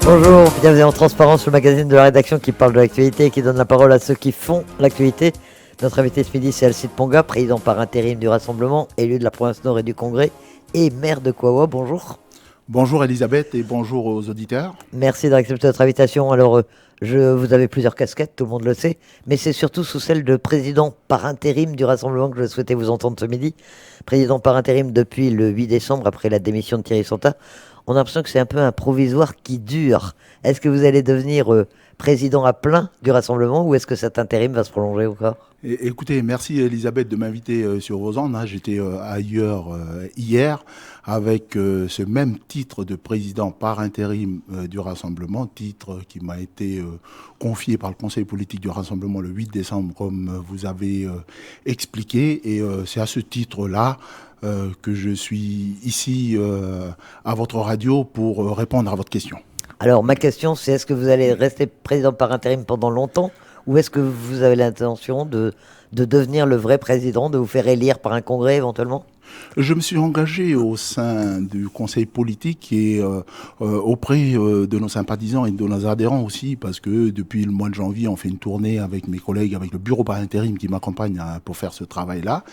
Bonjour, bienvenue en Transparence, le magazine de la rédaction qui parle de l'actualité et qui donne la parole à ceux qui font l'actualité. Notre invité ce midi, c'est Alcide Ponga, président par intérim du Rassemblement, élu de la province Nord et du Congrès et maire de Kouawa. Bonjour. Bonjour Elisabeth et bonjour aux auditeurs. Merci d'accepter notre invitation. Alors, vous avez plusieurs casquettes, tout le monde le sait, mais c'est surtout sous celle de président par intérim du Rassemblement que je souhaitais vous entendre ce midi. Président par intérim depuis le 8 décembre, après la démission de Thierry Santa. On a l'impression que c'est un peu un provisoire qui dure. Est-ce que vous allez devenir président à plein du Rassemblement ou est-ce que cet intérim va se prolonger encore ? Écoutez, merci Elisabeth de m'inviter sur vos ondes. J'étais ailleurs hier avec ce même titre de président par intérim du Rassemblement, titre qui m'a été confié par le Conseil politique du Rassemblement le 8 décembre, comme vous avez expliqué. Et c'est à ce titre-là que je suis ici à votre radio pour répondre à votre question. Alors, ma question, c'est est-ce que vous allez rester président par intérim pendant longtemps ou est-ce que vous avez l'intention de devenir le vrai président, de vous faire élire par un congrès éventuellement ? Je me suis engagé au sein du conseil politique et auprès de nos sympathisants et de nos adhérents aussi, parce que depuis le mois de janvier, on fait une tournée avec mes collègues, avec le bureau par intérim qui m'accompagne pour faire ce travail-là.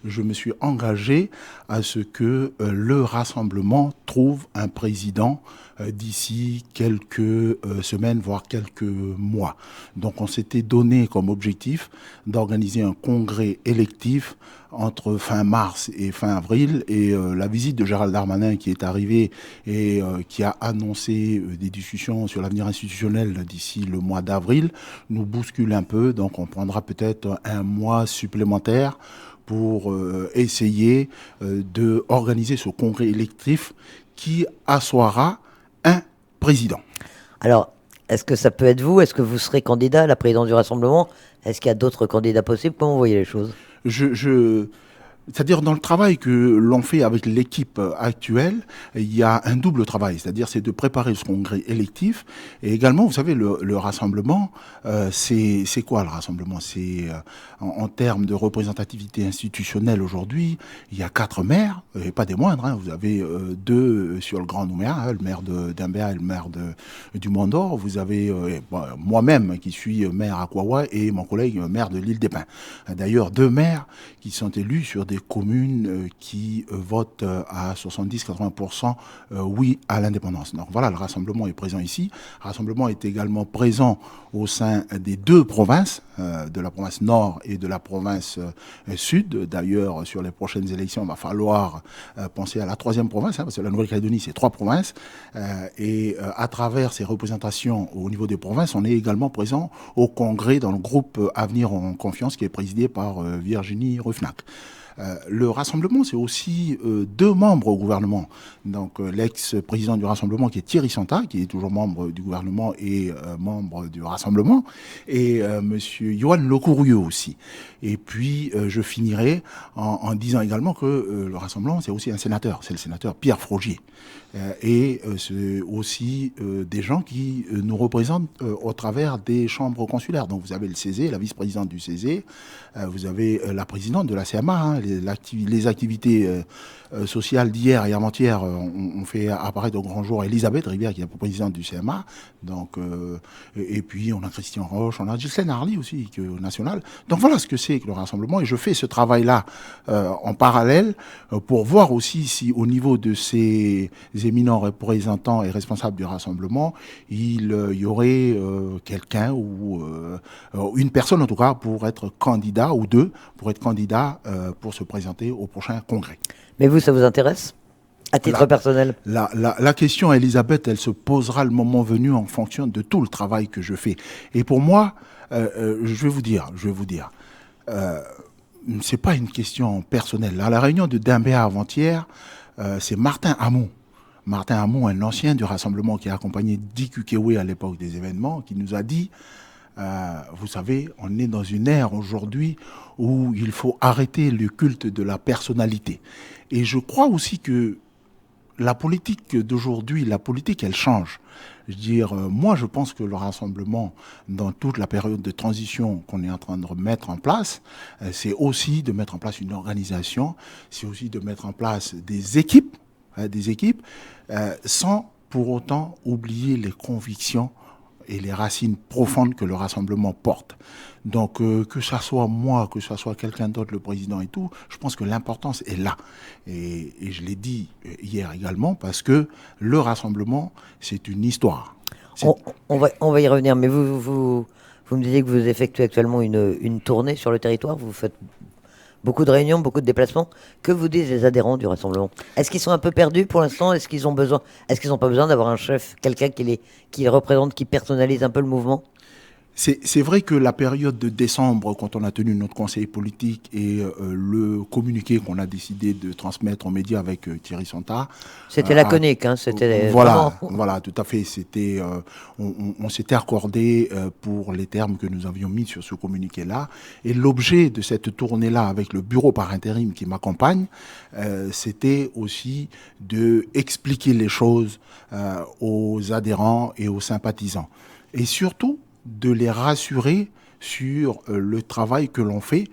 Je me suis engagé à ce que le Rassemblement trouve un président d'ici quelques semaines, voire quelques mois. Donc on s'était donné comme objectif d'organiser un congrès électif entre fin mars et fin avril, et la visite de Gérald Darmanin qui est arrivé et qui a annoncé des discussions sur l'avenir institutionnel d'ici le mois d'avril nous bouscule un peu, donc on prendra peut-être un mois supplémentaire pour essayer d'organiser ce congrès électif qui assoira un président. Alors, est-ce que ça peut être vous ? Est-ce que vous serez candidat à la présidence du Rassemblement ? Est-ce qu'il y a d'autres candidats possibles ? Comment vous voyez les choses ? C'est-à-dire dans le travail que l'on fait avec l'équipe actuelle, il y a un double travail, c'est de préparer ce congrès électif et également, vous savez, le rassemblement, c'est quoi le rassemblement ? C'est en termes de représentativité institutionnelle aujourd'hui, il y a 4 maires, et pas des moindres, vous avez 2 sur le Grand Nouméa, le maire d'Imbéa et le maire du Mont-d'Or, vous avez moi-même qui suis maire à Kouawa et mon collègue maire de l'Île des Pins. D'ailleurs, 2 maires qui sont élus sur des communes qui votent à 70-80% oui à l'indépendance. Donc voilà, le Rassemblement est présent ici. Le Rassemblement est également présent au sein des 2 provinces, de la province Nord et de la province Sud. D'ailleurs, sur les prochaines élections, il va falloir penser à la 3e province, parce que la Nouvelle-Calédonie, c'est 3 provinces. Et à travers ces représentations au niveau des provinces, on est également présent au Congrès dans le groupe Avenir en Confiance qui est présidé par Virginie Ruffnac. Le Rassemblement, c'est aussi 2 membres au gouvernement. Donc l'ex-président du Rassemblement qui est Thierry Santa, qui est toujours membre du gouvernement et membre du Rassemblement, et monsieur Yohan Lecourrieu aussi. Et puis je finirai en disant également que le Rassemblement, c'est aussi un sénateur, c'est le sénateur Pierre Frogier. Et c'est aussi des gens qui nous représentent au travers des chambres consulaires. Donc vous avez le CESE, la vice-présidente du CESE, vous avez la présidente de la CMA, les activités sociales d'hier et avant-hier ont fait apparaître au grand jour Elisabeth Rivière, qui est la présidente du CMA. Donc, et puis on a Christian Roche, on a Ghislaine Harly aussi, qui est au national. Donc voilà ce que c'est que le Rassemblement. Et je fais ce travail-là en parallèle pour voir aussi si au niveau de ces éminents représentants et responsables du Rassemblement, il y aurait quelqu'un ou une personne en tout cas pour être candidat, ou 2 pour être candidat pour se présenter au prochain congrès. Mais vous, ça vous intéresse ? À titre personnel ? La question, Elisabeth, elle se posera le moment venu en fonction de tout le travail que je fais. Et pour moi, je vais vous dire, c'est pas une question personnelle. À la réunion de Dimbéa avant-hier, c'est Martin Hamon. Martin Hamon, un ancien du Rassemblement qui a accompagné Dick Ukewe à l'époque des événements, qui nous a dit vous savez, on est dans une ère aujourd'hui où il faut arrêter le culte de la personnalité. Et je crois aussi que la politique d'aujourd'hui, elle change. Je veux dire, moi, je pense que le Rassemblement, dans toute la période de transition qu'on est en train de mettre en place, c'est aussi de mettre en place une organisation, c'est aussi de mettre en place des équipes, sans pour autant oublier les convictions et les racines profondes que le rassemblement porte. Donc, que ça soit moi, que ça soit quelqu'un d'autre, le président et tout, je pense que l'importance est là. Et je l'ai dit hier également, parce que le rassemblement, c'est une histoire. On va y revenir, mais vous me disiez que vous effectuez actuellement une tournée sur le territoire, vous faites beaucoup de réunions, beaucoup de déplacements. Que vous disent les adhérents du Rassemblement? Est-ce qu'ils sont un peu perdus pour l'instant? Est-ce qu'ils n'ont pas besoin d'avoir un chef, quelqu'un qui les représente, qui personnalise un peu le mouvement? C'est vrai que la période de décembre, quand on a tenu notre conseil politique et le communiqué qu'on a décidé de transmettre aux médias avec Thierry Santa. C'était laconique, hein, c'était voilà, vraiment... voilà, tout à fait. C'était, on s'était accordé pour les termes que nous avions mis sur ce communiqué-là. Et l'objet de cette tournée-là, avec le bureau par intérim qui m'accompagne, c'était aussi de expliquer les choses aux adhérents et aux sympathisants. Et surtout, de les rassurer sur le travail que l'on fait,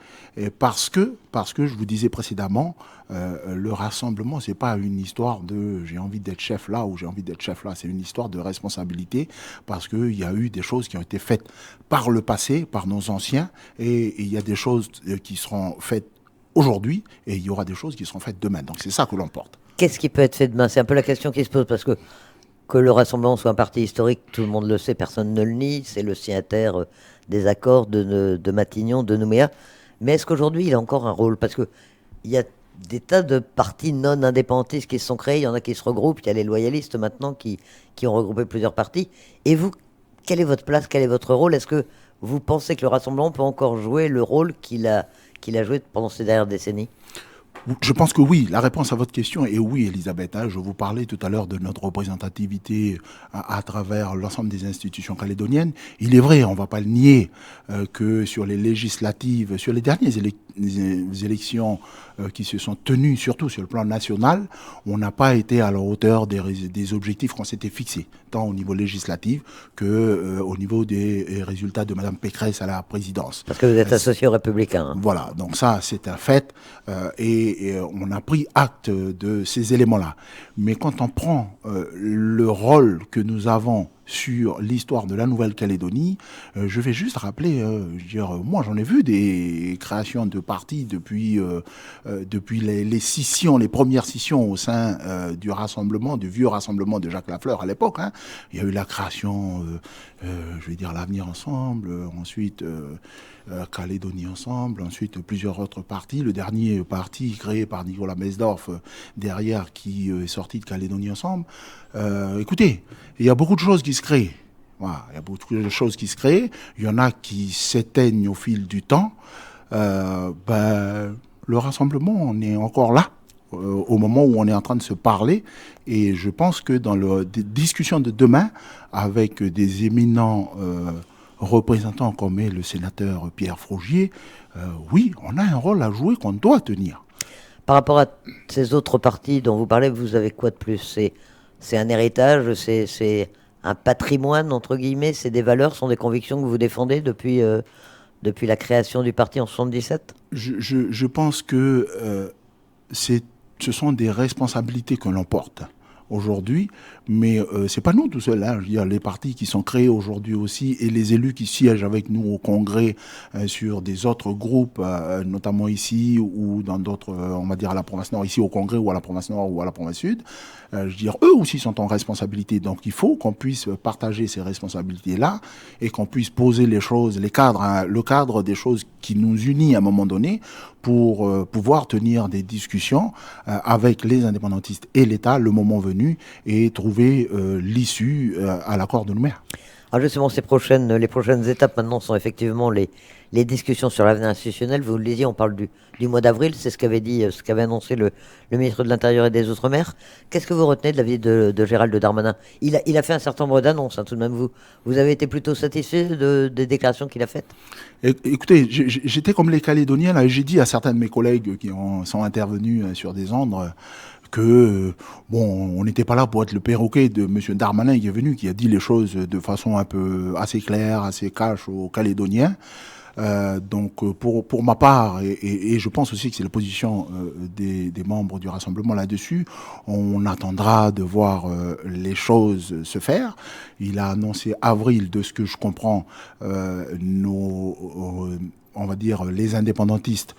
parce que je vous disais précédemment, le rassemblement, c'est pas une histoire de j'ai envie d'être chef là ou j'ai envie d'être chef là, c'est une histoire de responsabilité, parce qu'il y a eu des choses qui ont été faites par le passé, par nos anciens, et il y a des choses qui seront faites aujourd'hui, et il y aura des choses qui seront faites demain. Donc c'est ça que l'on porte. Qu'est-ce qui peut être fait demain? C'est un peu la question qui se pose, parce que le Rassemblement soit un parti historique, tout le monde le sait, personne ne le nie, c'est le signataire des accords de Matignon, de Nouméa. Mais est-ce qu'aujourd'hui, il a encore un rôle? Parce qu'il y a des tas de partis non indépendantistes qui se sont créés, il y en a qui se regroupent, il y a les loyalistes maintenant qui ont regroupé plusieurs partis. Et vous, quelle est votre place, quel est votre rôle? Est-ce que vous pensez que le Rassemblement peut encore jouer le rôle qu'il a joué pendant ces dernières décennies? Je pense que oui. La réponse à votre question est oui, Elisabeth. Je vous parlais tout à l'heure de notre représentativité à travers l'ensemble des institutions calédoniennes. Il est vrai, on ne va pas le nier, que sur les législatives, sur les dernières élections qui se sont tenues, surtout sur le plan national, on n'a pas été à la hauteur des objectifs qu'on s'était fixés, tant au niveau législatif que au niveau des résultats de Mme Pécresse à la présidence. Parce que vous êtes associé aux Républicains. Hein. Voilà, donc ça c'est un fait. Et on a pris acte de ces éléments-là. Mais quand on prend le rôle que nous avons sur l'histoire de la Nouvelle-Calédonie, je vais juste rappeler, moi j'en ai vu des créations de partis depuis les scissions, les premières scissions au sein du rassemblement, du vieux rassemblement de Jacques Lafleur à l'époque. Hein. Il y a eu la création, l'Avenir Ensemble, ensuite Calédonie Ensemble, ensuite plusieurs autres partis. Le dernier parti créé par Nicolas Mesdorf derrière qui est sorti de Calédonie Ensemble. Écoutez, il y a beaucoup de choses qui se créent. Voilà, il y a beaucoup de choses qui se créent. Il y en a qui s'éteignent au fil du temps. Le rassemblement, on est encore là au moment où on est en train de se parler. Et je pense que dans la discussion de demain, avec des éminents représentants comme est le sénateur Pierre Frogier, oui, on a un rôle à jouer qu'on doit tenir. Par rapport à ces autres partis dont vous parlez, vous avez quoi de plus? C'est un héritage, c'est un patrimoine, entre guillemets, c'est des valeurs, sont des convictions que vous défendez depuis la création du parti en 1977? Je pense que ce sont des responsabilités que l'on porte aujourd'hui, mais c'est pas nous tout seuls. Hein. Je veux dire, les partis qui sont créés aujourd'hui aussi et les élus qui siègent avec nous au Congrès sur des autres groupes, notamment ici ou dans d'autres, on va dire à la province Nord, ici au Congrès ou à la province Nord ou à la province Sud, je veux dire, eux aussi sont en responsabilité. Donc il faut qu'on puisse partager ces responsabilités-là et qu'on puisse poser les choses, les cadres, hein, le cadre des choses qui nous unit à un moment donné pour pouvoir tenir des discussions avec les indépendantistes et l'État le moment venu et trouver l'issue à l'accord de Nouméa. Alors justement, les prochaines étapes maintenant sont effectivement les discussions sur l'avenir institutionnel. Vous le disiez, on parle du mois d'avril, c'est ce qu'avait annoncé le ministre de l'Intérieur et des Outre-mer. Qu'est-ce que vous retenez de la visite de Gérald Darmanin? Il a fait un certain nombre d'annonces, hein, tout de même. Vous avez été plutôt satisfait des déclarations qu'il a faites? Écoutez, j'étais comme les Calédoniens, là, et j'ai dit à certains de mes collègues qui sont intervenus sur des ondes que, on n'était pas là pour être le perroquet de M. Darmanin qui est venu, qui a dit les choses de façon assez claire, assez cash aux Calédoniens. Pour ma part, et je pense aussi que c'est la position des membres du Rassemblement là-dessus, on attendra de voir les choses se faire. Il a annoncé avril, de ce que je comprends, on va dire, les indépendantistes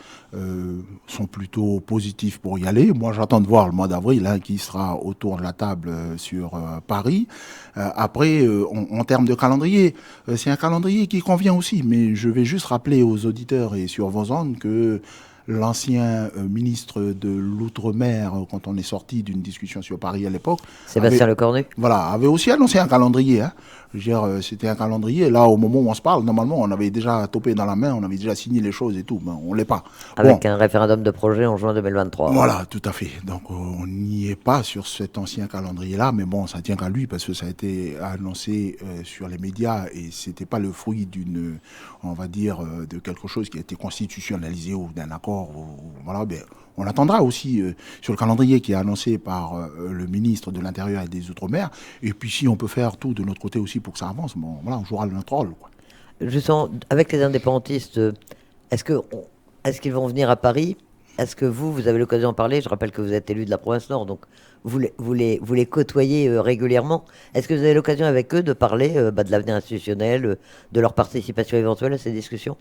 sont plutôt positifs pour y aller. Moi, j'attends de voir le mois d'avril qui sera autour de la table sur Paris. Après, en termes de calendrier, c'est un calendrier qui convient aussi. Mais je vais juste rappeler aux auditeurs et sur vos ondes que l'ancien ministre de l'Outre-mer, quand on est sorti d'une discussion sur Paris à l'époque, Sébastien Lecornu, avait aussi annoncé un calendrier. Je veux dire, c'était un calendrier. Là, au moment où on se parle, normalement, on avait déjà topé dans la main, on avait déjà signé les choses et tout, mais on l'est pas. avec un référendum de projet en juin 2023. Voilà, tout à fait. Donc, on n'y est pas sur cet ancien calendrier-là, mais bon, ça tient qu'à lui parce que ça a été annoncé sur les médias et c'était pas le fruit d'une, on va dire, de quelque chose qui a été constitutionnalisé ou d'un accord. Voilà, ben, on attendra aussi sur le calendrier qui est annoncé par le ministre de l'Intérieur et des Outre-mer. Et puis, si on peut faire tout de notre côté aussi pour que ça avance, bon, voilà, on jouera notre rôle, quoi. Justement, avec les indépendantistes, est-ce qu'ils vont venir à Paris? Est-ce que vous avez l'occasion d'en parler? Je rappelle que vous êtes élu de la province Nord, donc vous les côtoyez régulièrement. Est-ce que vous avez l'occasion avec eux de parler de l'avenir institutionnel, de leur participation éventuelle à ces discussions?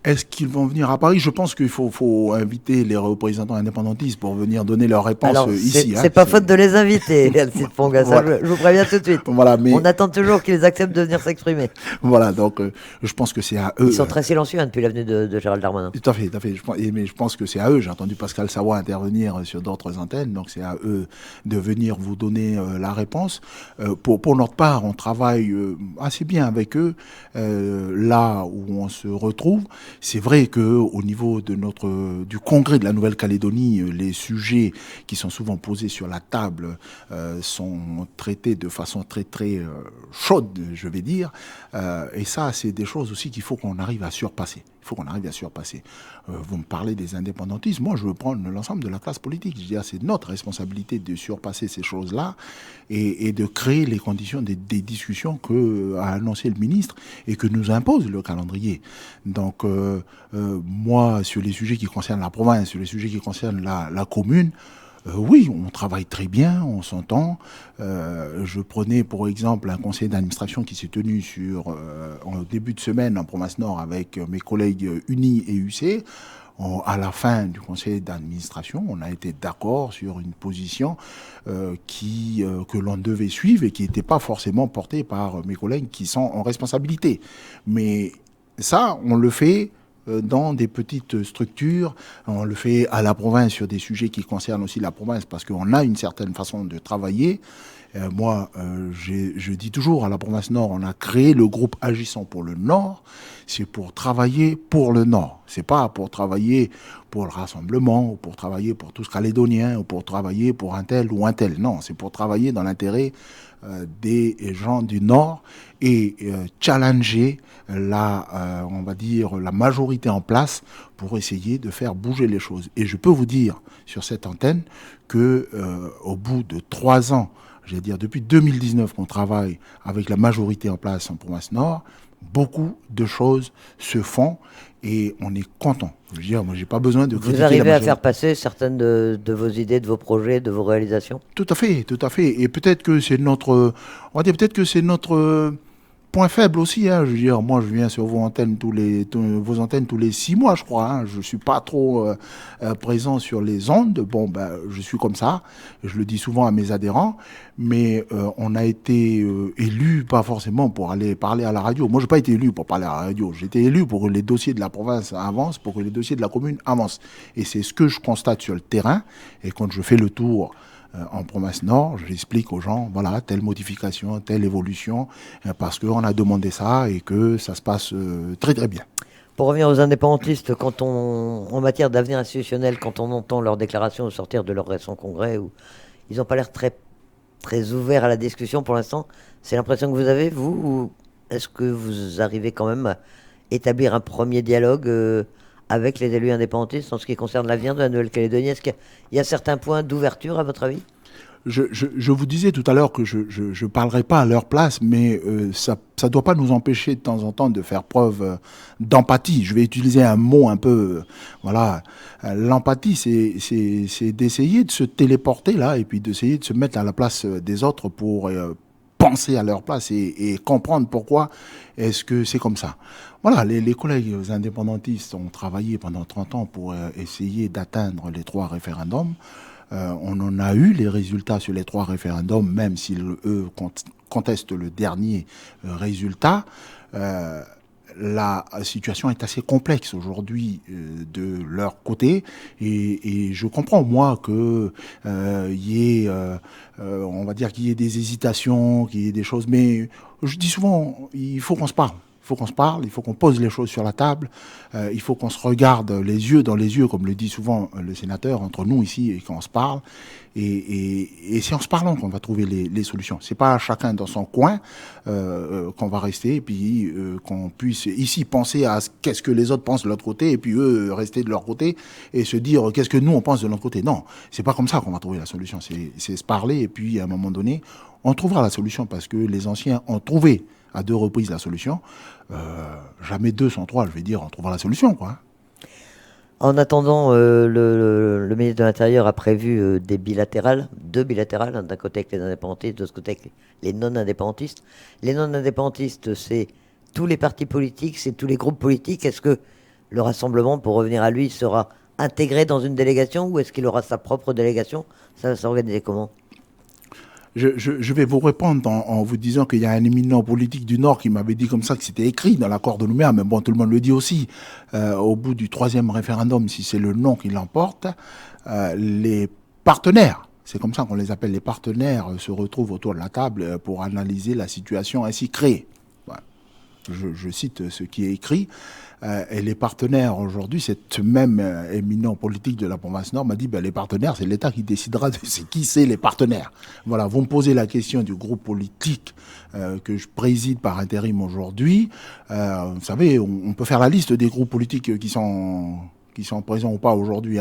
Est-ce qu'ils vont venir à Paris? Je pense qu'il faut inviter les représentants indépendantistes pour venir donner leurs réponses ici. C'est pas faute de les inviter, Alcide Ponga, voilà. Je vous préviens tout de suite. Voilà, mais... On attend toujours qu'ils acceptent de venir s'exprimer. Voilà, donc je pense que c'est à eux. Ils sont très silencieux depuis l'avenue de Gérald Darmanin. Tout à fait, tout à fait. Mais je pense que c'est à eux. J'ai entendu Pascal Savoie intervenir sur d'autres antennes, donc c'est à eux de venir vous donner la réponse. Pour notre part, on travaille assez bien avec eux, là où on se retrouve. C'est vrai qu'au niveau du congrès de la Nouvelle-Calédonie, les sujets qui sont souvent posés sur la table sont traités de façon très très chaude, je vais dire. Et ça, c'est des choses aussi qu'il faut qu'on arrive à surpasser. Il faut qu'on arrive à surpasser. Vous me parlez des indépendantistes. Moi, je veux prendre l'ensemble de la classe politique. Je veux dire, c'est notre responsabilité de surpasser ces choses-là et de créer les conditions des discussions qu'a annoncé le ministre et que nous impose le calendrier. Donc, moi, sur les sujets qui concernent la province, sur les sujets qui concernent la commune, oui, on travaille très bien, on s'entend. Je prenais pour exemple un conseil d'administration qui s'est tenu en début de semaine en province Nord avec mes collègues UNI et UC. À la fin du conseil d'administration, on a été d'accord sur une position que l'on devait suivre et qui n'était pas forcément portée par mes collègues qui sont en responsabilité. Mais ça, on le fait dans des petites structures. On le fait à la province sur des sujets qui concernent aussi la province parce qu'on a une certaine façon de travailler. Je dis toujours, à la province Nord, on a créé le groupe Agissons pour le Nord. C'est pour travailler pour le Nord. C'est pas pour travailler pour le Rassemblement, ou pour travailler pour tous Calédoniens, ou pour travailler pour un tel ou un tel. Non, c'est pour travailler dans l'intérêt des gens du Nord et challenger on va dire, la majorité en place pour essayer de faire bouger les choses. Et je peux vous dire sur cette antenne que au bout de 3 ans, je vais dire depuis 2019 qu'on travaille avec la majorité en place en province Nord, beaucoup de choses se font et on est content. Je veux dire, moi, j'ai pas besoin de critiquer. Vous arrivez à faire passer certaines de vos idées, de vos projets, de vos réalisations? Tout à fait, tout à fait. Et peut-être que c'est notre point faible aussi, hein. Je veux dire, moi, je viens sur vos antennes tous les 6 mois, je crois. Hein. Je suis pas trop présent sur les ondes. Bon, ben, je suis comme ça. Je le dis souvent à mes adhérents. Mais on a été élu, pas forcément pour aller parler à la radio. Moi, j'ai pas été élu pour parler à la radio. J'ai été élu pour que les dossiers de la province avancent, pour que les dossiers de la commune avancent. Et c'est ce que je constate sur le terrain. Et quand je fais le tour en province Nord, j'explique aux gens, voilà, telle modification, telle évolution, parce qu'on a demandé ça et que ça se passe très très bien. Pour revenir aux indépendantistes, en matière d'avenir institutionnel, quand on entend leurs déclarations au sortir de leur récent congrès, où ils n'ont pas l'air très, très ouverts à la discussion pour l'instant, c'est l'impression que vous avez, vous, ou est-ce que vous arrivez quand même à établir un premier dialogue avec les élus indépendantistes en ce qui concerne l'avenir de la Nouvelle-Calédonie? Est-ce qu'il y a certains points d'ouverture à votre avis? Je vous disais tout à l'heure que je parlerai pas à leur place, mais ça doit pas nous empêcher de temps en temps de faire preuve d'empathie. Je vais utiliser un mot un peu, voilà. L'empathie, c'est d'essayer de se téléporter là et puis d'essayer de se mettre à la place des autres pour penser à leur place et comprendre pourquoi est-ce que c'est comme ça. Voilà, les collègues indépendantistes ont travaillé pendant 30 ans pour essayer d'atteindre les 3 référendums. On en a eu les résultats sur les 3 référendums, même s'ils, eux, contestent le dernier résultat. La situation est assez complexe aujourd'hui de leur côté et je comprends moi que y ait, on va dire qu'il y ait des hésitations, qu'il y ait des choses, mais je dis souvent, il faut qu'on se parle. Il faut qu'on se parle, il faut qu'on pose les choses sur la table, il faut qu'on se regarde les yeux dans les yeux, comme le dit souvent le sénateur, entre nous ici, et qu'on se parle. Et c'est en se parlant qu'on va trouver les solutions. C'est pas chacun dans son coin qu'on va rester, et puis qu'on puisse ici penser à qu'est-ce que les autres pensent de l'autre côté, et puis eux rester de leur côté et se dire qu'est-ce que nous on pense de l'autre côté. Non, c'est pas comme ça qu'on va trouver la solution. C'est se parler, et puis à un moment donné, on trouvera la solution parce que les anciens ont trouvé à 2 reprises la solution. Jamais 2 sans 3, je vais dire, on trouvera la solution, quoi. En attendant, le ministre de l'Intérieur a prévu des bilatérales, 2 bilatérales, d'un côté avec les indépendantistes, de l'autre côté avec les non-indépendantistes. Les non-indépendantistes, c'est tous les partis politiques, c'est tous les groupes politiques. Est-ce que le Rassemblement, pour revenir à lui, sera intégré dans une délégation ou est-ce qu'il aura sa propre délégation? Ça va s'organiser comment? Je vais vous répondre en vous disant qu'il y a un éminent politique du Nord qui m'avait dit comme ça que c'était écrit dans l'accord de Nouméa, mais bon, tout le monde le dit aussi. Au bout du 3e référendum, si c'est le non qui l'emporte, les partenaires, c'est comme ça qu'on les appelle, les partenaires se retrouvent autour de la table pour analyser la situation ainsi créée. Voilà. Je cite ce qui est écrit. Et les partenaires aujourd'hui, cette même éminent politique de la province Nord m'a dit les partenaires, c'est l'État qui décidera de qui c'est les partenaires. Voilà, vous me posez la question du groupe politique que je préside par intérim aujourd'hui. Vous savez, on peut faire la liste des groupes politiques qui sont présents ou pas aujourd'hui.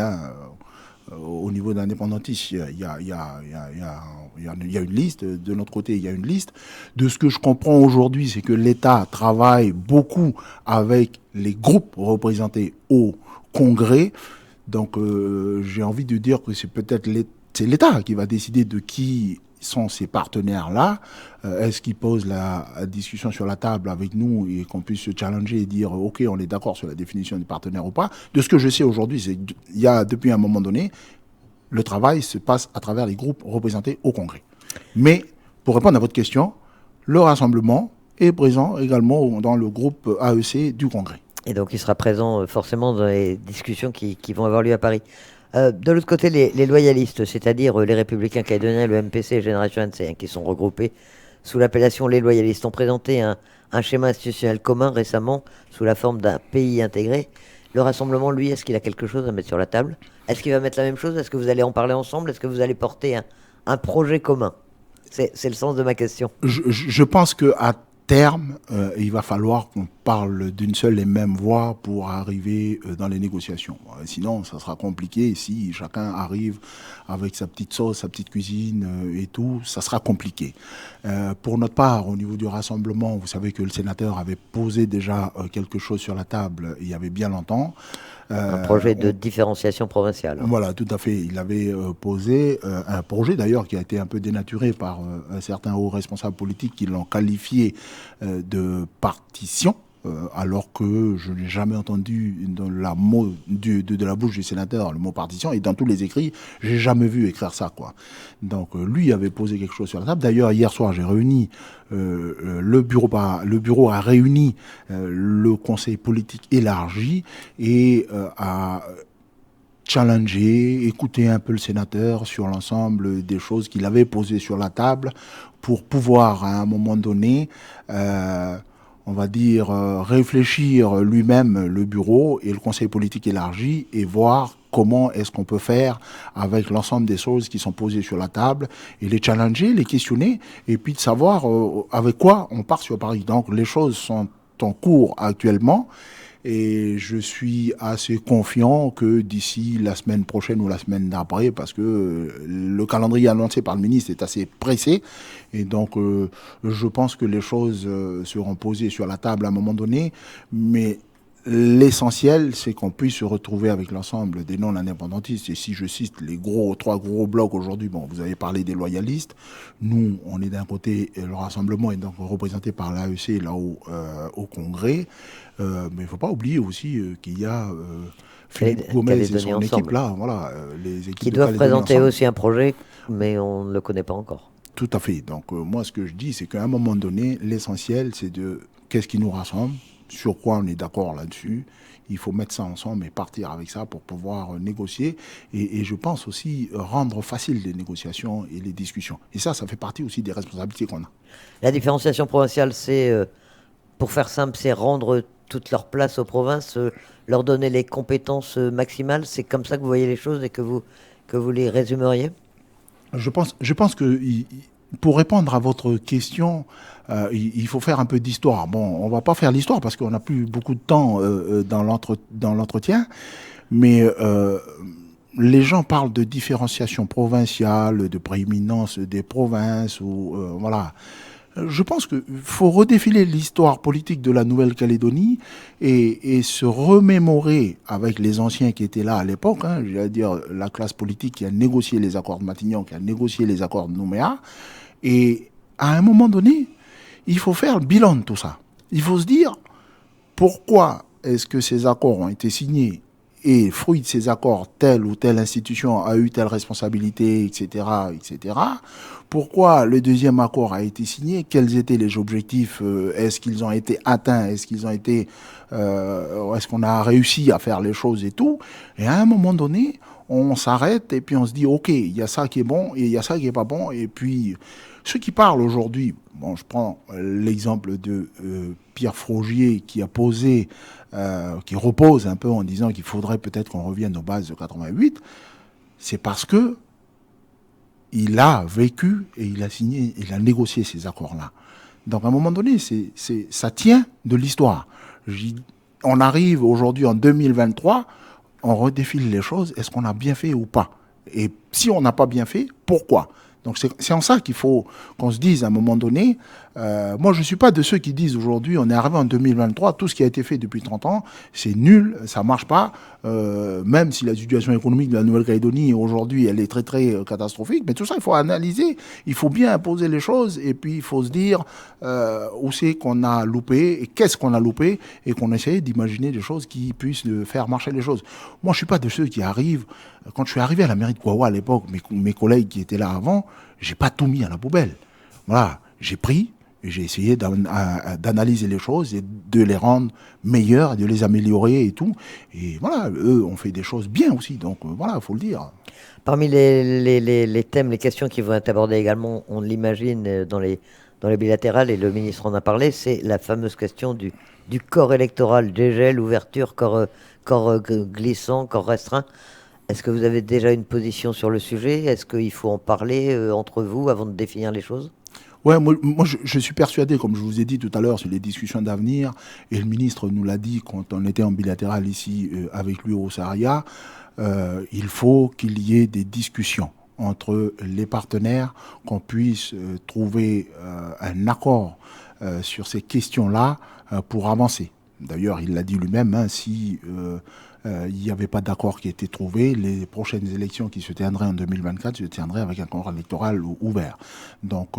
Au niveau de l'indépendantisme, il y a une liste. De notre côté, il y a une liste. De ce que je comprends aujourd'hui, c'est que l'État travaille beaucoup avec les groupes représentés au Congrès. Donc, j'ai envie de dire que c'est peut-être l'État qui va décider de qui sont ces partenaires-là. Est-ce qu'ils posent la discussion sur la table avec nous et qu'on puisse se challenger et dire OK, on est d'accord sur la définition des partenaires ou pas? De ce que je sais aujourd'hui, c'est qu'il y a depuis un moment donné, le travail se passe à travers les groupes représentés au Congrès. Mais pour répondre à votre question, le Rassemblement est présent également dans le groupe AEC du Congrès. Et donc il sera présent forcément dans les discussions qui vont avoir lieu à Paris. De l'autre côté, les loyalistes, c'est-à-dire les Républicains calédoniens, le MPC et Génération NC, qui sont regroupés sous l'appellation les loyalistes, ont présenté un schéma institutionnel commun récemment sous la forme d'un pays intégré. Le Rassemblement, lui, est-ce qu'il a quelque chose à mettre sur la table? Est-ce qu'il va mettre la même chose? Est-ce que vous allez en parler ensemble? Est-ce que vous allez porter un projet commun? C'est le sens de ma question. Je pense qu'à terme, il va falloir qu'on parle d'une seule et même voix pour arriver dans les négociations. Sinon, ça sera compliqué. Si chacun arrive avec sa petite sauce, sa petite cuisine et tout, ça sera compliqué. Pour notre part, au niveau du Rassemblement, vous savez que le sénateur avait posé déjà quelque chose sur la table il y avait bien longtemps. Un projet de différenciation provinciale. Voilà, tout à fait. Il avait posé un projet d'ailleurs qui a été un peu dénaturé par un certain haut responsable politique qui l'ont qualifié de partition. Alors que je n'ai jamais entendu de la bouche du sénateur le mot partition, et dans tous les écrits, j'ai jamais vu écrire ça, quoi. Donc lui avait posé quelque chose sur la table. D'ailleurs, hier soir, j'ai réuni le bureau a réuni le conseil politique élargi et a challenger, écouter un peu le sénateur sur l'ensemble des choses qu'il avait posées sur la table pour pouvoir, à un moment donné, on va dire, réfléchir lui-même, le bureau et le conseil politique élargi, et voir comment est-ce qu'on peut faire avec l'ensemble des choses qui sont posées sur la table, et les challenger, les questionner, et puis de savoir avec quoi on part sur Paris. Donc les choses sont en cours actuellement, Et je suis assez confiant que d'ici la semaine prochaine ou la semaine d'après, parce que le calendrier annoncé par le ministre est assez pressé, et donc je pense que les choses seront posées sur la table à un moment donné, mais l'essentiel, c'est qu'on puisse se retrouver avec l'ensemble des non-indépendantistes. Et si je cite les trois gros blocs aujourd'hui, bon, vous avez parlé des loyalistes. Nous, on est d'un côté, le Rassemblement est donc représenté par l'AEC là-haut au Congrès. Mais il ne faut pas oublier aussi qu'il y a Philippe Gomez et son équipe là, voilà, les équipes qui de doivent Calédonie présenter ensemble. aussi un projet, mais on ne le connaît pas encore. Tout à fait. Donc moi, ce que je dis, c'est qu'à un moment donné, l'essentiel, c'est de qu'est-ce qui nous rassemble, sur quoi on est d'accord là-dessus. Il faut mettre ça ensemble et partir avec ça pour pouvoir négocier. Et je pense aussi rendre facile les négociations et les discussions. Et ça fait partie aussi des responsabilités qu'on a. La différenciation provinciale, c'est, pour faire simple, c'est rendre toute leur place aux provinces, leur donner les compétences maximales. C'est comme ça que vous voyez les choses et que vous les résumeriez? Je pense que pour répondre à votre question, il faut faire un peu d'histoire. Bon, on va pas faire l'histoire parce qu'on n'a plus beaucoup de temps dans l'entretien, mais les gens parlent de différenciation provinciale, de prééminence des provinces, ou voilà. Je pense qu'il faut redéfiler l'histoire politique de la Nouvelle-Calédonie et se remémorer avec les anciens qui étaient là à l'époque, hein, je veux dire la classe politique qui a négocié les accords de Matignon, qui a négocié les accords de Nouméa. Et à un moment donné, il faut faire le bilan de tout ça. Il faut se dire pourquoi est-ce que ces accords ont été signés et fruit de ces accords, telle ou telle institution a eu telle responsabilité, etc., etc. Pourquoi le deuxième accord a été signé? Quels étaient les objectifs? Est-ce qu'ils ont été atteints? Est-ce qu'on a réussi à faire les choses et tout? Et à un moment donné, on s'arrête et puis on se dit, ok, il y a ça qui est bon et il y a ça qui est pas bon. Et puis, ceux qui parlent aujourd'hui, bon, je prends l'exemple de Pierre Frogier qui a posé qui repose un peu en disant qu'il faudrait peut-être qu'on revienne aux bases de 88, c'est parce que il a vécu et il a signé, il a négocié ces accords-là. Donc à un moment donné, ça tient de l'histoire. On arrive aujourd'hui en 2023, on redéfile les choses, est-ce qu'on a bien fait ou pas? Et si on n'a pas bien fait, pourquoi? Donc c'est en ça qu'il faut qu'on se dise à un moment donné, moi je ne suis pas de ceux qui disent aujourd'hui, on est arrivé en 2023, tout ce qui a été fait depuis 30 ans, c'est nul, ça ne marche pas, même si la situation économique de la Nouvelle-Calédonie aujourd'hui, elle est très très catastrophique, mais tout ça il faut analyser, il faut bien poser les choses et puis il faut se dire où c'est qu'on a loupé et qu'est-ce qu'on a loupé et qu'on essaie d'imaginer des choses qui puissent faire marcher les choses. Moi je ne suis pas de ceux qui arrivent, quand je suis arrivé à la mairie de Kouawa à l'époque, mes collègues qui étaient là avant, j'ai pas tout mis à la poubelle. Voilà, j'ai pris et j'ai essayé d'analyser les choses et de les rendre meilleures, de les améliorer et tout. Et voilà, eux ont fait des choses bien aussi, donc voilà, il faut le dire. Parmi les thèmes, les questions qui vont être abordées également, on l'imagine dans les bilatérales, et le ministre en a parlé, c'est la fameuse question du corps électoral, dégel, ouverture, corps glissant, corps restreint. Est-ce que vous avez déjà une position sur le sujet? Est-ce qu'il faut en parler entre vous avant de définir les choses? Ouais, moi je suis persuadé, comme je vous ai dit tout à l'heure, sur les discussions d'avenir, et le ministre nous l'a dit quand on était en bilatéral ici avec lui au Sahara, il faut qu'il y ait des discussions entre les partenaires, qu'on puisse trouver un accord sur ces questions-là pour avancer. D'ailleurs, il l'a dit lui-même, hein, si il n'y avait pas d'accord qui était trouvé, les prochaines élections qui se tiendraient en 2024 se tiendraient avec un corps électoral ouvert. Donc,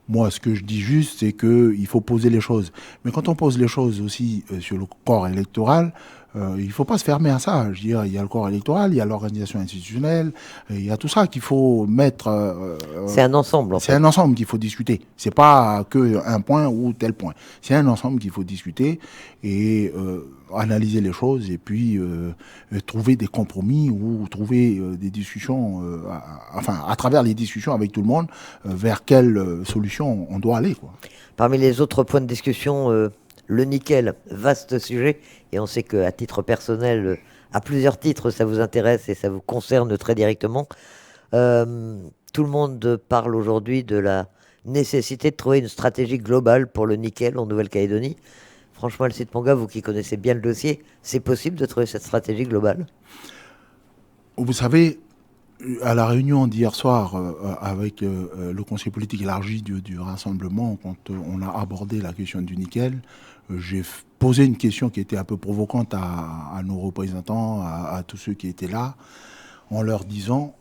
moi, ce que je dis juste, c'est qu'il faut poser les choses. Mais quand on pose les choses aussi sur le corps électoral, il ne faut pas se fermer à ça. Je veux dire, il y a le corps électoral, il y a l'organisation institutionnelle, il y a tout ça qu'il faut mettre. C'est un ensemble, en C'est fait. un ensemble qu'il faut discuter. C'est pas que un point ou tel point. C'est un ensemble qu'il faut discuter et analyser les choses et puis trouver des compromis ou trouver des discussions, enfin à travers les discussions avec tout le monde, vers quelle solution on doit aller, quoi. Parmi les autres points de discussion, le nickel, vaste sujet, et on sait qu'à titre personnel, à plusieurs titres, ça vous intéresse et ça vous concerne très directement. Tout le monde parle aujourd'hui de la nécessité de trouver une stratégie globale pour le nickel en Nouvelle-Calédonie. Franchement, Alcide Ponga, vous qui connaissez bien le dossier, c'est possible de trouver cette stratégie globale? Vous savez, à la réunion d'hier soir avec le conseil politique élargi du Rassemblement, quand on a abordé la question du nickel, j'ai posé une question qui était un peu provocante à nos représentants, à tous ceux qui étaient là, en leur disant,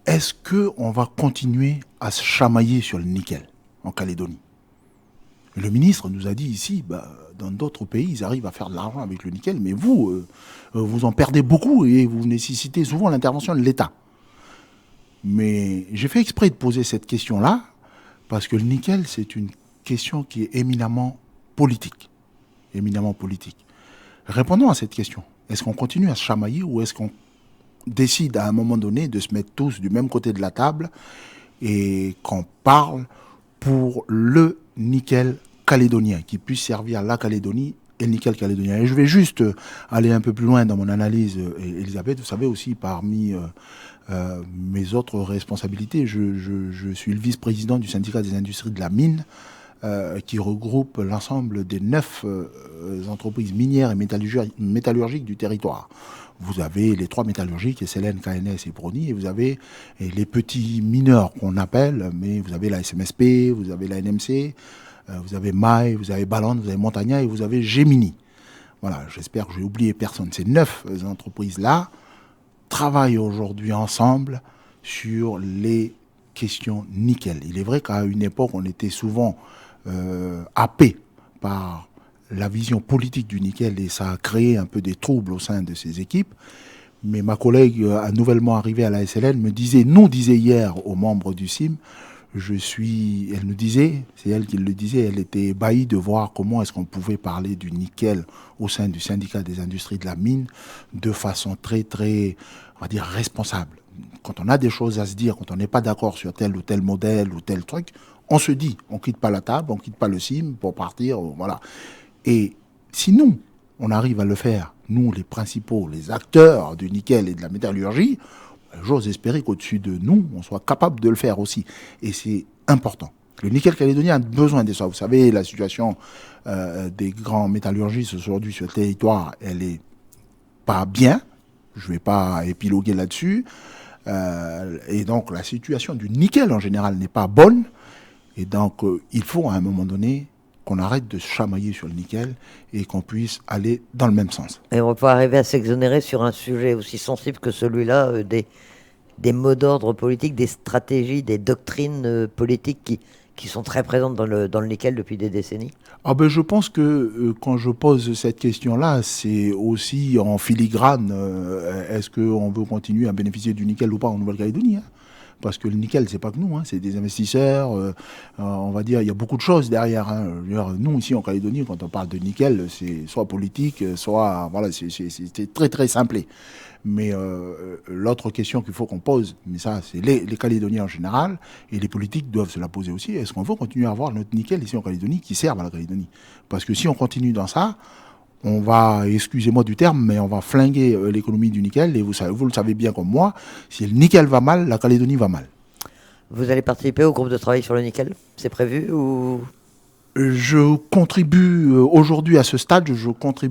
est-ce qu'on va continuer à se chamailler sur le nickel en Calédonie? Le ministre nous a dit ici, dans d'autres pays, ils arrivent à faire de l'argent avec le nickel, mais vous, vous en perdez beaucoup et vous nécessitez souvent l'intervention de l'État. Mais j'ai fait exprès de poser cette question-là, parce que le nickel, c'est une question qui est éminemment politique. Éminemment politique. Répondons à cette question. Est-ce qu'on continue à se chamailler ou est-ce qu'on décide à un moment donné de se mettre tous du même côté de la table et qu'on parle pour le nickel calédonien, qui puisse servir à la Calédonie et le nickel calédonien. Et je vais juste aller un peu plus loin dans mon analyse, Elisabeth. Vous savez aussi, parmi mes autres responsabilités, je suis le vice-président du syndicat des industries de la mine, qui regroupe l'ensemble des 9 entreprises minières et métallurgiques du territoire. Vous avez les 3 métallurgiques, SLN, KNS et Prony, et vous avez les petits mineurs qu'on appelle, mais vous avez la SMSP, vous avez la NMC, vous avez Maï, vous avez Ballon, vous avez Montagna et vous avez Gemini. Voilà, j'espère que je n'ai oublié personne. Ces 9 entreprises-là travaillent aujourd'hui ensemble sur les questions nickel. Il est vrai qu'à une époque, on était souvent happé par la vision politique du nickel et ça a créé un peu des troubles au sein de ces équipes. Mais ma collègue nouvellement arrivée à la SLN nous disait hier aux membres du CIM, elle nous disait, c'est elle qui le disait, elle était ébahie de voir comment est-ce qu'on pouvait parler du nickel au sein du syndicat des industries de la mine de façon très, très, on va dire, responsable. Quand on a des choses à se dire, quand on n'est pas d'accord sur tel ou tel modèle ou tel truc, on se dit, on quitte pas la table, on quitte pas le CIM pour partir, voilà. Et si nous, on arrive à le faire, nous les principaux, les acteurs du nickel et de la métallurgie, j'ose espérer qu'au-dessus de nous, on soit capable de le faire aussi. Et c'est important. Le nickel calédonien a besoin de ça. Vous savez, la situation des grands métallurgistes aujourd'hui sur le territoire, elle est pas bien. Je ne vais pas épiloguer là-dessus. Et donc, la situation du nickel en général n'est pas bonne. Et donc, il faut à un moment donné qu'on arrête de se chamailler sur le nickel et qu'on puisse aller dans le même sens. Et on va pas arriver à s'exonérer sur un sujet aussi sensible que celui-là, des mots d'ordre politiques, des stratégies, des doctrines politiques qui sont très présentes dans le nickel depuis des décennies? Je pense que quand je pose cette question-là, c'est aussi en filigrane. Est-ce qu'on veut continuer à bénéficier du nickel ou pas en Nouvelle-Calédonie, hein? Parce que le nickel, c'est pas que nous, hein, c'est des investisseurs. On va dire, il y a beaucoup de choses derrière, hein. Nous, ici en Calédonie, quand on parle de nickel, c'est soit politique, soit voilà, c'est très très simplé. Mais l'autre question qu'il faut qu'on pose, mais ça, c'est les Calédoniens en général, et les politiques doivent se la poser aussi. Est-ce qu'on veut continuer à avoir notre nickel ici en Calédonie qui serve à la Calédonie? Parce que si on continue dans ça, on va, excusez-moi du terme, mais on va flinguer l'économie du nickel. Et vous le savez bien comme moi, si le nickel va mal, la Calédonie va mal. Vous allez participer au groupe de travail sur le nickel? C'est prévu ou... Je contribue aujourd'hui à ce stade,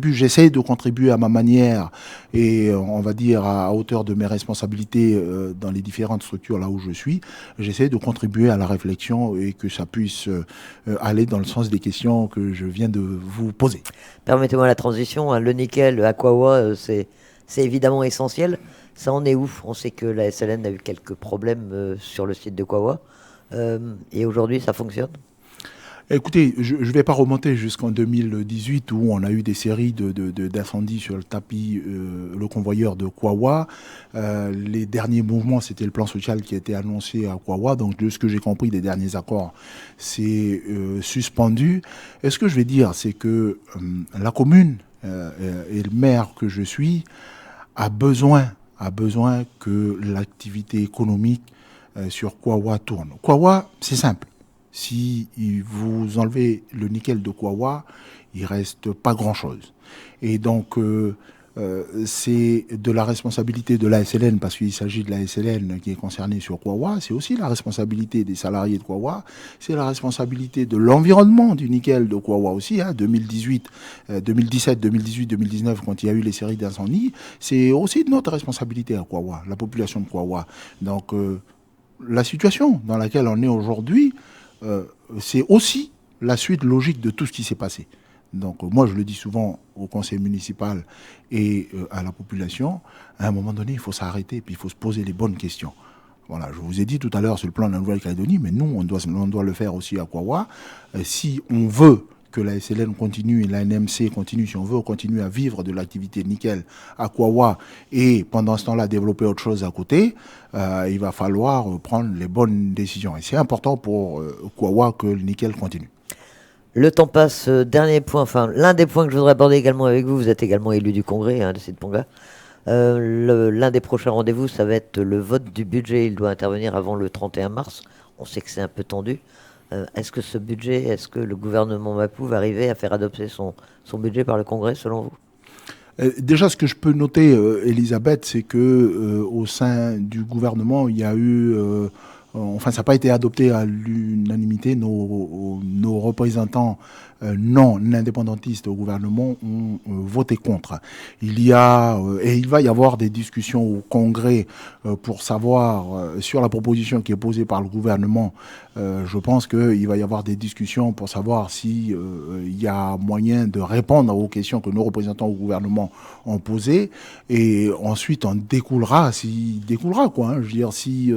j'essaie de contribuer à ma manière et on va dire à hauteur de mes responsabilités dans les différentes structures là où je suis. J'essaie de contribuer à la réflexion et que ça puisse aller dans le sens des questions que je viens de vous poser. Permettez-moi la transition, hein. Le nickel à Kawa, c'est évidemment essentiel. Ça en est où? On sait que la SLN a eu quelques problèmes sur le site de Kawa. Et aujourd'hui, ça fonctionne? Écoutez, je ne vais pas remonter jusqu'en 2018 où on a eu des séries d'incendies sur le tapis, le convoyeur de Kawa. Les derniers mouvements, c'était le plan social qui a été annoncé à Kawa. Donc, de ce que j'ai compris des derniers accords, c'est suspendu. Et ce que je vais dire, c'est que la commune et le maire que je suis a besoin que l'activité économique sur Kawa tourne. Kawa, c'est simple. Si vous enlevez le nickel de Kawa, il reste pas grand-chose. Et donc, c'est de la responsabilité de la SLN, parce qu'il s'agit de la SLN qui est concernée sur Kwawa, c'est aussi la responsabilité des salariés de Kwawa, c'est la responsabilité de l'environnement du nickel de Kwawa aussi, 2018, 2017, 2018, 2019, quand il y a eu les séries d'incendies, c'est aussi de notre responsabilité à Kwawa, la population de Kwawa. Donc, la situation dans laquelle on est aujourd'hui, c'est aussi la suite logique de tout ce qui s'est passé. Donc moi je le dis souvent au conseil municipal et à la population, à un moment donné il faut s'arrêter et puis il faut se poser les bonnes questions. Voilà, je vous ai dit tout à l'heure sur le plan de la Nouvelle-Calédonie, mais nous on doit le faire aussi à Kwawa. Si on veut que la SLN continue et la NMC continue, si on veut continuer à vivre de l'activité nickel à Kwawa et pendant ce temps-là développer autre chose à côté, il va falloir prendre les bonnes décisions. Et c'est important pour Kwawa que le nickel continue. Le temps passe, dernier point, enfin l'un des points que je voudrais aborder également avec vous, vous êtes également élu du Congrès de Sidponga. L'un des prochains rendez-vous, ça va être le vote du budget, il doit intervenir avant le 31 mars, on sait que c'est un peu tendu. Est-ce que ce budget, est-ce que le gouvernement Mapou va arriver à faire adopter son budget par le Congrès selon vous? Déjà, ce que je peux noter, Elisabeth, c'est que au sein du gouvernement, il y a eu, enfin, ça n'a pas été adopté à l'unanimité. Nos représentants non indépendantistes au gouvernement ont voté contre. Il y a et il va y avoir des discussions au Congrès pour savoir sur la proposition qui est posée par le gouvernement. Je pense qu'il va y avoir des discussions pour savoir si il y a moyen de répondre aux questions que nos représentants au gouvernement ont posées. Et ensuite, on découlera, quoi. Je veux dire, si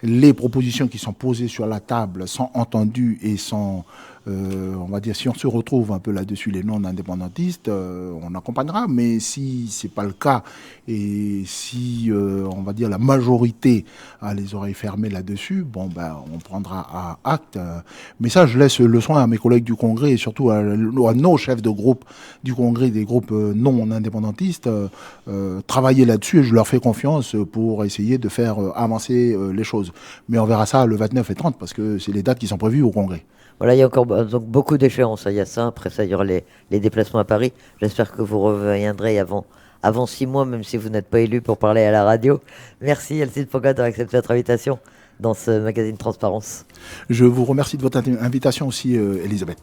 les propositions qui sont posées sur la table sont entendues et sont on va dire, si on se retrouve un peu là-dessus, les non-indépendantistes, on accompagnera. Mais si c'est pas le cas et si, on va dire, la majorité a les oreilles fermées là-dessus, bon, ben, on prendra acte. Mais ça, je laisse le soin à mes collègues du Congrès et surtout à nos chefs de groupe du Congrès, des groupes non-indépendantistes, travailler là-dessus et je leur fais confiance pour essayer de faire avancer les choses. Mais on verra ça le 29 et 30 parce que c'est les dates qui sont prévues au Congrès. Voilà, il y a encore donc beaucoup d'échéances. Il y a ça, après ça, il y aura les déplacements à Paris. J'espère que vous reviendrez avant 6 mois, même si vous n'êtes pas élu pour parler à la radio. Merci, Alcide Ponga, d'avoir accepté notre invitation dans ce magazine Transparence. Je vous remercie de votre invitation aussi, Elisabeth.